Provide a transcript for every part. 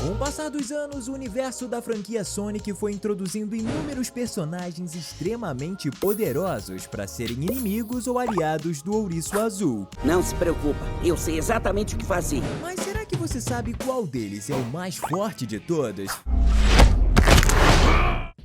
Com o passar dos anos, o universo da franquia Sonic foi introduzindo inúmeros personagens extremamente poderosos para serem inimigos ou aliados do Ouriço Azul. Não se preocupa, eu sei exatamente o que fazer. Mas será que você sabe qual deles é o mais forte de todos?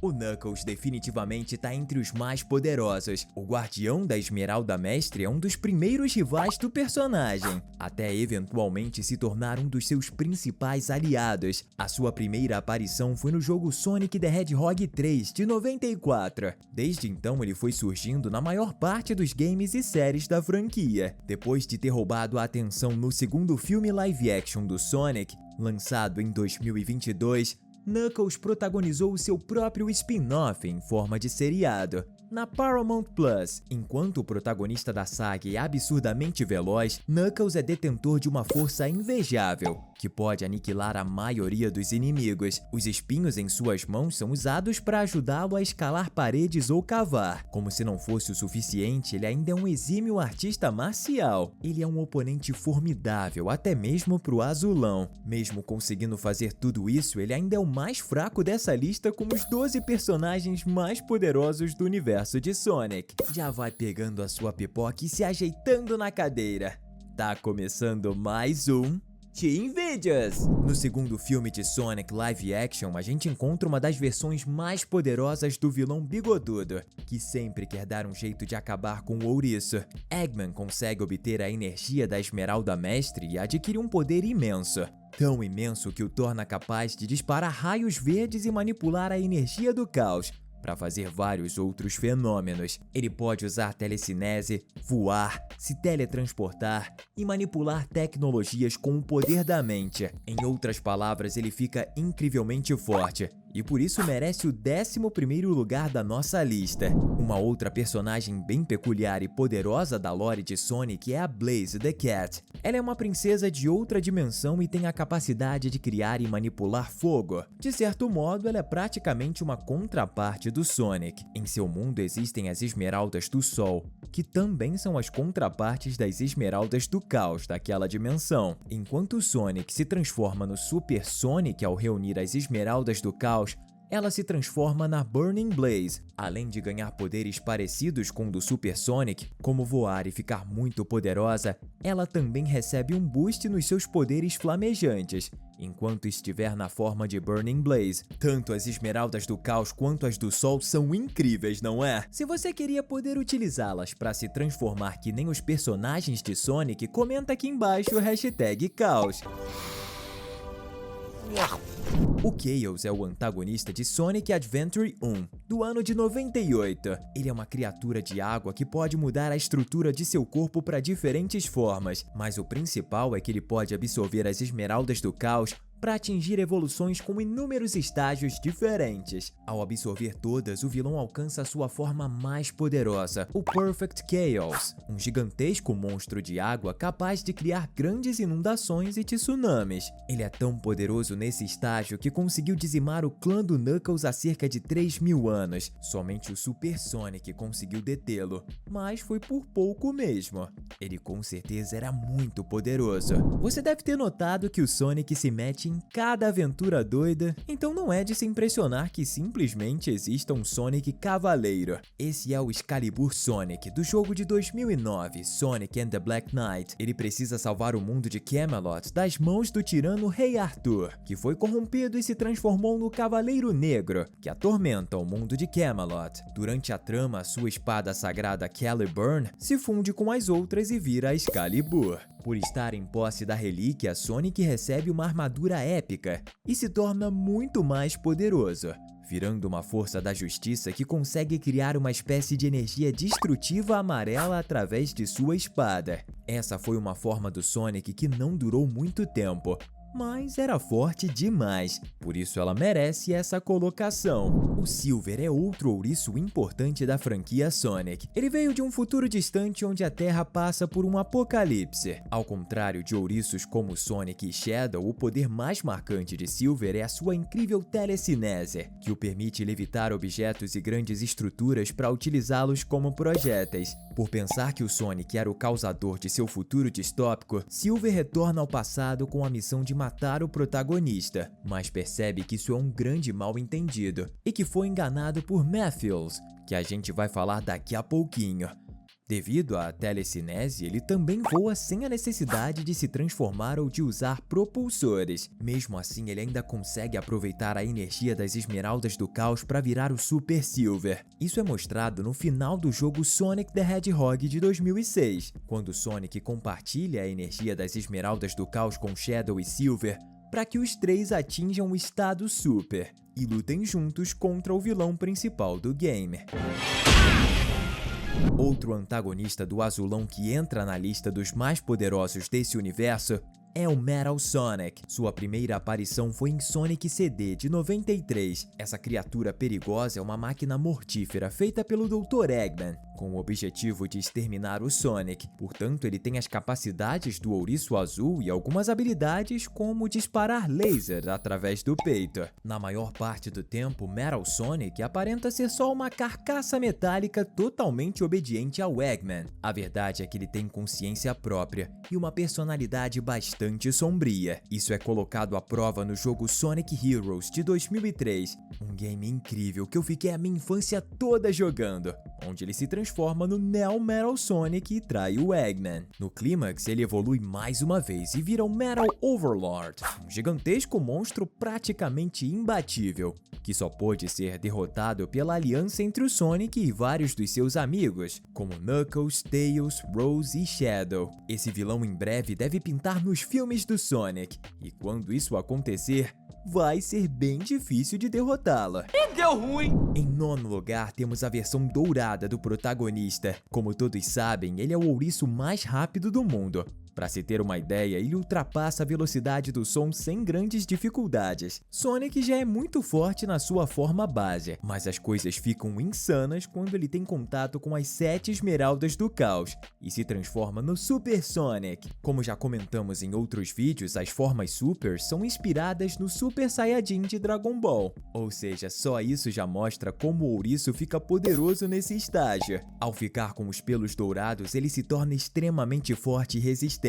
O Knuckles definitivamente está entre os mais poderosos. O Guardião da Esmeralda Mestre é um dos primeiros rivais do personagem, até eventualmente se tornar um dos seus principais aliados. A sua primeira aparição foi no jogo Sonic the Hedgehog 3, de 94. Desde então ele foi surgindo na maior parte dos games e séries da franquia. Depois de ter roubado a atenção no segundo filme live action do Sonic, lançado em 2022, Knuckles protagonizou o seu próprio spin-off em forma de seriado na Paramount Plus. Enquanto o protagonista da saga é absurdamente veloz, Knuckles é detentor de uma força invejável, que pode aniquilar a maioria dos inimigos. Os espinhos em suas mãos são usados para ajudá-lo a escalar paredes ou cavar. Como se não fosse o suficiente, ele ainda é um exímio artista marcial. Ele é um oponente formidável, até mesmo pro Azulão. Mesmo conseguindo fazer tudo isso, ele ainda é o mais fraco dessa lista com os 12 personagens mais poderosos do universo de Sonic. Já vai pegando a sua pipoca e se ajeitando na cadeira. Tá começando mais um Team Videos! No segundo filme de Sonic live action, a gente encontra uma das versões mais poderosas do vilão bigodudo, que sempre quer dar um jeito de acabar com o ouriço. Eggman consegue obter a energia da Esmeralda Mestre e adquire um poder imenso. Tão imenso que o torna capaz de disparar raios verdes e manipular a energia do caos para fazer vários outros fenômenos. Ele pode usar telecinese, voar, se teletransportar e manipular tecnologias com o poder da mente. Em outras palavras, ele fica incrivelmente forte e por isso merece o 11º lugar da nossa lista. Uma outra personagem bem peculiar e poderosa da lore de Sonic é a Blaze the Cat. Ela é uma princesa de outra dimensão e tem a capacidade de criar e manipular fogo. De certo modo, ela é praticamente uma contraparte do Sonic. Em seu mundo existem as Esmeraldas do Sol, que também são as contrapartes das Esmeraldas do Caos daquela dimensão. Enquanto o Sonic se transforma no Super Sonic ao reunir as Esmeraldas do Caos, ela se transforma na Burning Blaze. Além de ganhar poderes parecidos com o do Super Sonic, como voar e ficar muito poderosa, ela também recebe um boost nos seus poderes flamejantes, enquanto estiver na forma de Burning Blaze. Tanto as Esmeraldas do Caos quanto as do Sol são incríveis, não é? Se você queria poder utilizá-las para se transformar que nem os personagens de Sonic, comenta aqui embaixo o hashtag Caos. O Chaos é o antagonista de Sonic Adventure 1, do ano de 98. Ele é uma criatura de água que pode mudar a estrutura de seu corpo para diferentes formas, mas o principal é que ele pode absorver as Esmeraldas do Caos para atingir evoluções com inúmeros estágios diferentes. Ao absorver todas, o vilão alcança sua forma mais poderosa, o Perfect Chaos, um gigantesco monstro de água capaz de criar grandes inundações e tsunamis. Ele é tão poderoso nesse estágio que conseguiu dizimar o clã do Knuckles há cerca de 3.000 anos. Somente o Super Sonic conseguiu detê-lo, mas foi por pouco mesmo. Ele com certeza era muito poderoso. Você deve ter notado que o Sonic se mete em cada aventura doida, então não é de se impressionar que simplesmente exista um Sonic Cavaleiro. Esse é o Excalibur Sonic, do jogo de 2009, Sonic and the Black Knight. Ele precisa salvar o mundo de Camelot das mãos do tirano Rei Arthur, que foi corrompido e se transformou no Cavaleiro Negro, que atormenta o mundo de Camelot. Durante a trama, sua espada sagrada Caliburn se funde com as outras e vira Excalibur. Por estar em posse da relíquia, Sonic recebe uma armadura épica e se torna muito mais poderoso, virando uma força da justiça que consegue criar uma espécie de energia destrutiva amarela através de sua espada. Essa foi uma forma do Sonic que não durou muito tempo, mas era forte demais, por isso ela merece essa colocação. O Silver é outro ouriço importante da franquia Sonic. Ele veio de um futuro distante onde a Terra passa por um apocalipse. Ao contrário de ouriços como Sonic e Shadow, o poder mais marcante de Silver é a sua incrível telecinese, que o permite levitar objetos e grandes estruturas para utilizá-los como projéteis. Por pensar que o Sonic era o causador de seu futuro distópico, Silver retorna ao passado com a missão de matar o protagonista, mas percebe que isso é um grande mal-entendido e que foi enganado por Matthews, que a gente vai falar daqui a pouquinho. Devido à telecinese, ele também voa sem a necessidade de se transformar ou de usar propulsores. Mesmo assim, ele ainda consegue aproveitar a energia das Esmeraldas do Caos para virar o Super Silver. Isso é mostrado no final do jogo Sonic the Hedgehog de 2006, quando Sonic compartilha a energia das Esmeraldas do Caos com Shadow e Silver para que os três atinjam o estado Super e lutem juntos contra o vilão principal do game. Outro antagonista do azulão que entra na lista dos mais poderosos desse universo é o Metal Sonic. Sua primeira aparição foi em Sonic CD de 93. Essa criatura perigosa é uma máquina mortífera feita pelo Dr. Eggman, com o objetivo de exterminar o Sonic. Portanto, ele tem as capacidades do ouriço azul e algumas habilidades como disparar laser através do peito. Na maior parte do tempo, Metal Sonic aparenta ser só uma carcaça metálica totalmente obediente ao Eggman. A verdade é que ele tem consciência própria e uma personalidade bastante sombria. Isso é colocado à prova no jogo Sonic Heroes de 2003, um game incrível que eu fiquei a minha infância toda jogando, onde ele se transforma no Neo Metal Sonic e trai o Eggman. No clímax, ele evolui mais uma vez e vira o Metal Overlord, um gigantesco monstro praticamente imbatível, que só pôde ser derrotado pela aliança entre o Sonic e vários dos seus amigos, como Knuckles, Tails, Rose e Shadow. Esse vilão em breve deve pintar nos filmes do Sonic, e quando isso acontecer, vai ser bem difícil de derrotá-la. E deu ruim! Em nono lugar, temos a versão dourada do protagonista. Como todos sabem, ele é o ouriço mais rápido do mundo. Para se ter uma ideia, ele ultrapassa a velocidade do som sem grandes dificuldades. Sonic já é muito forte na sua forma base, mas as coisas ficam insanas quando ele tem contato com as 7 Esmeraldas do Caos e se transforma no Super Sonic. Como já comentamos em outros vídeos, as formas Super são inspiradas no Super Saiyajin de Dragon Ball. Ou seja, só isso já mostra como o ouriço fica poderoso nesse estágio. Ao ficar com os pelos dourados, ele se torna extremamente forte e resistente,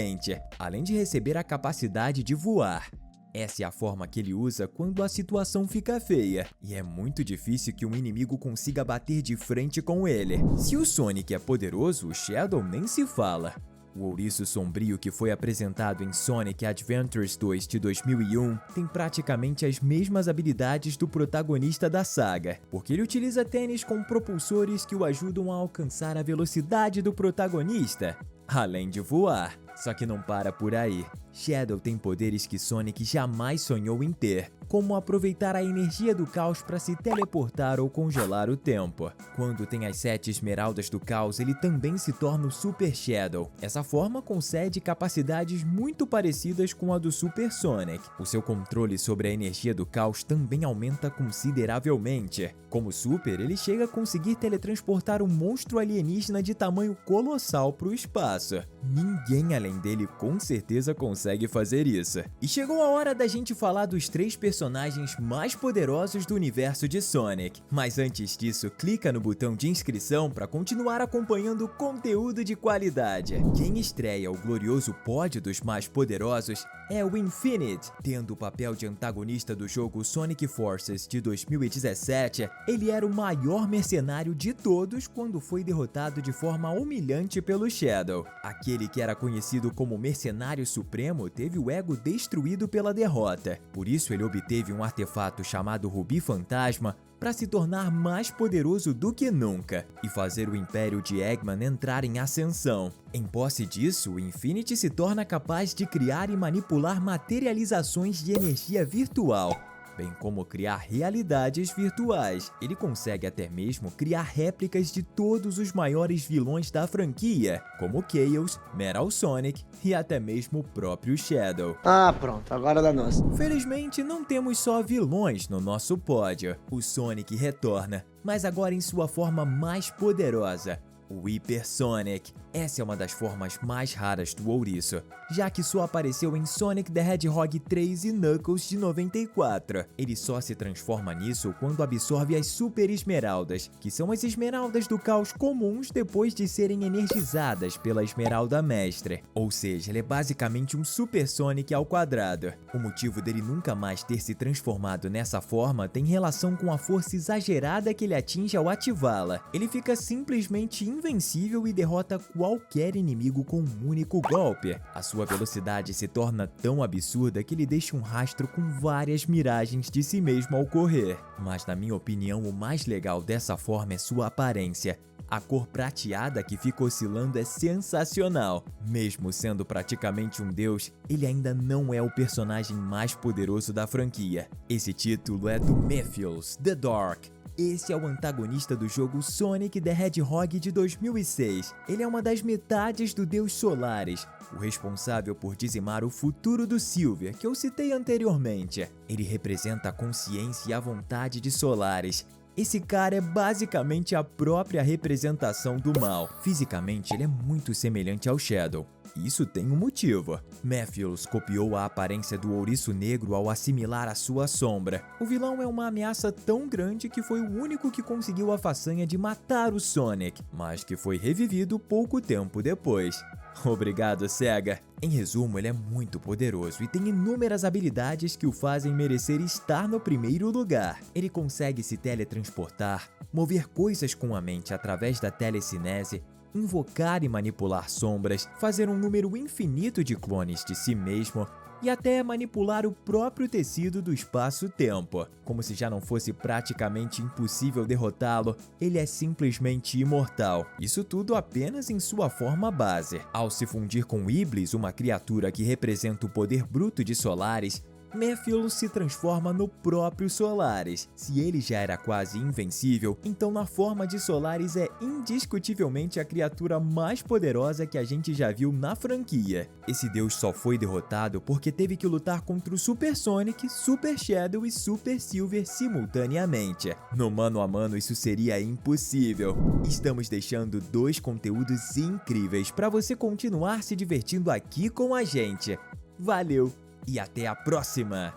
além de receber a capacidade de voar. Essa é a forma que ele usa quando a situação fica feia, e é muito difícil que um inimigo consiga bater de frente com ele. Se o Sonic é poderoso, o Shadow nem se fala. O ouriço sombrio que foi apresentado em Sonic Adventures 2 de 2001 tem praticamente as mesmas habilidades do protagonista da saga, porque ele utiliza tênis com propulsores que o ajudam a alcançar a velocidade do protagonista, além de voar. Só que não para por aí. Shadow tem poderes que Sonic jamais sonhou em ter, como aproveitar a energia do caos para se teleportar ou congelar o tempo. Quando tem as 7 Esmeraldas do Caos, ele também se torna o Super Shadow. Essa forma concede capacidades muito parecidas com a do Super Sonic. O seu controle sobre a energia do caos também aumenta consideravelmente. Como Super, ele chega a conseguir teletransportar um monstro alienígena de tamanho colossal para o espaço. Ninguém além dele com certeza consegue fazer isso. E chegou a hora da gente falar dos 3 personagens mais poderosos do universo de Sonic. Mas antes disso, clica no botão de inscrição para continuar acompanhando conteúdo de qualidade. Quem estreia o glorioso pódio dos mais poderosos é o Infinite. Tendo o papel de antagonista do jogo Sonic Forces de 2017, ele era o maior mercenário de todos quando foi derrotado de forma humilhante pelo Shadow. Aquele que era conhecido como Mercenário Supremo teve o ego destruído pela derrota. Por isso ele obteve um artefato chamado Rubi Fantasma para se tornar mais poderoso do que nunca e fazer o Império de Eggman entrar em ascensão. Em posse disso, o Infinity se torna capaz de criar e manipular materializações de energia virtual, bem como criar realidades virtuais. Ele consegue até mesmo criar réplicas de todos os maiores vilões da franquia, como Chaos, Metal Sonic e até mesmo o próprio Shadow. Ah, pronto, agora dá nossa. Felizmente, não temos só vilões no nosso pódio. O Sonic retorna, mas agora em sua forma mais poderosa. o Hyper Sonic. Essa é uma das formas mais raras do ouriço, já que só apareceu em Sonic the Hedgehog 3 e Knuckles de 94. Ele só se transforma nisso quando absorve as Super Esmeraldas, que são as esmeraldas do caos comuns depois de serem energizadas pela Esmeralda Mestre. Ou seja, ele é basicamente um Super Sonic ao quadrado. O motivo dele nunca mais ter se transformado nessa forma tem relação com a força exagerada que ele atinge ao ativá-la. Ele fica simplesmente invencível e derrota qualquer inimigo com um único golpe. A sua velocidade se torna tão absurda que ele deixa um rastro com várias miragens de si mesmo ao correr. Mas na minha opinião, o mais legal dessa forma é sua aparência. A cor prateada que fica oscilando é sensacional. Mesmo sendo praticamente um deus, ele ainda não é o personagem mais poderoso da franquia. Esse título é do Mephiles, The Dark. Esse é o antagonista do jogo Sonic the Hedgehog de 2006. Ele é uma das metades do deus Solaris, o responsável por dizimar o futuro do Silver, que eu citei anteriormente. Ele representa a consciência e a vontade de Solaris. Esse cara é basicamente a própria representação do mal. Fisicamente, ele é muito semelhante ao Shadow. Isso tem um motivo. Mephiles copiou a aparência do ouriço negro ao assimilar a sua sombra. O vilão é uma ameaça tão grande que foi o único que conseguiu a façanha de matar o Sonic, mas que foi revivido pouco tempo depois. Obrigado, SEGA! Em resumo, ele é muito poderoso e tem inúmeras habilidades que o fazem merecer estar no primeiro lugar. Ele consegue se teletransportar, mover coisas com a mente através da telecinese, invocar e manipular sombras, fazer um número infinito de clones de si mesmo e até manipular o próprio tecido do espaço-tempo. Como se já não fosse praticamente impossível derrotá-lo, ele é simplesmente imortal. Isso tudo apenas em sua forma base. Ao se fundir com Iblis, uma criatura que representa o poder bruto de Solaris, Mephiles se transforma no próprio Solaris. Se ele já era quase invencível, então na forma de Solaris é indiscutivelmente a criatura mais poderosa que a gente já viu na franquia. Esse deus só foi derrotado porque teve que lutar contra o Super Sonic, Super Shadow e Super Silver simultaneamente. No mano a mano isso seria impossível. Estamos deixando 2 conteúdos incríveis para você continuar se divertindo aqui com a gente. Valeu! E até a próxima!